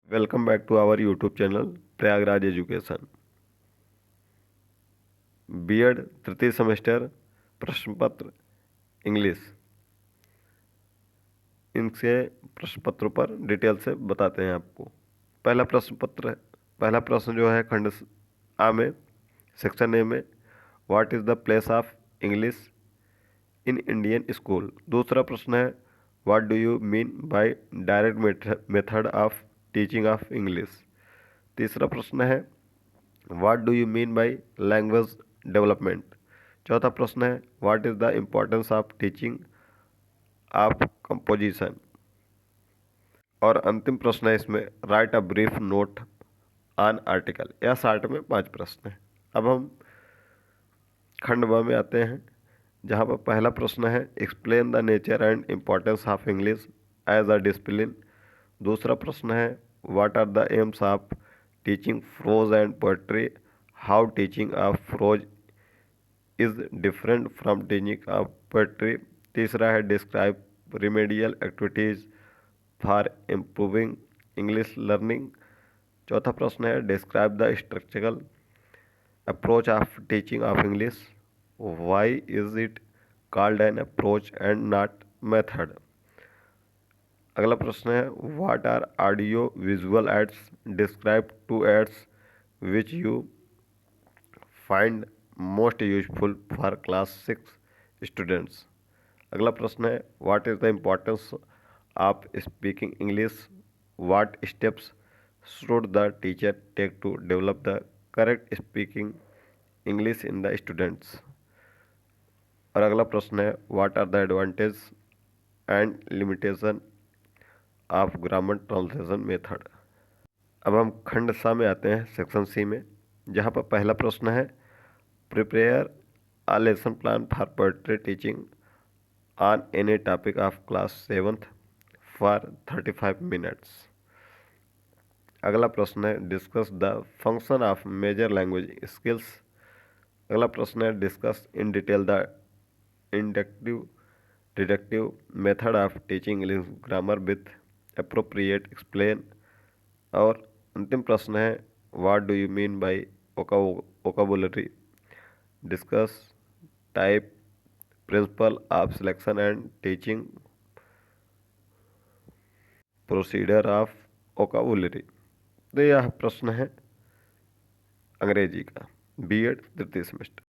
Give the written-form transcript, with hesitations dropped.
Welcome back to our YouTube channel Prayagraj education. B Ed तृतीय semester प्रश्न पत्र इंग्लिश, इनसे प्रश्न पत्रों पर डिटेल से बताते हैं आपको। पहला प्रश्न जो है खंड आ में सेक्शन ए में, what is the place of English in Indian school. दूसरा प्रश्न है, what do you mean bye direct method of teaching of English. तीसरा प्रश्न है, what do you mean bye language development. चौथा प्रश्न है, what is the importance of teaching of composition. और अंतिम प्रश्न है इसमें, right a brief note on article. यह 60 में 5 प्रश्न है। अब हम खंड ब में आते हैं, जहाँ पर पहला प्रश्न है, explain the nature and importance of English as a discipline. दूसरा प्रश्न है, what are the aims of teaching prose and poetry, how teaching of prose is different from teaching of poetry. तीसरा है, describe remedial activities for improving English learning. चौथा प्रश्न है, describe the structural approach of teaching of English, why is it called an approach and not method. अगला प्रश्न है, what are audio visual aids, describe two aids which you find most useful for class 6 students. अगला प्रश्न है, what is the importance of speaking English, what steps should the teacher take to develop the correct speaking English in the students. और अगला प्रश्न है, what are the advantage and limitation of grammar translation method. अब हम खंड सा में आते हैं, सेक्शन सी में, जहाँ पर पहला प्रश्न है, prepare a lesson plan for poetry teaching on any topic of class 7th for 35 minutes. अगला प्रश्न है, discuss the function of major language skills. अगला प्रश्न है, discuss in detail the inductive deductive method of teaching English grammar with appropriate explain. और अंतिम प्रश्न है, what do you mean by vocabulary, discuss type principle of selection and teaching procedure of vocabulary. तो यह प्रश्न है अंग्रेजी का, बीएड तृतीय सेमेस्टर।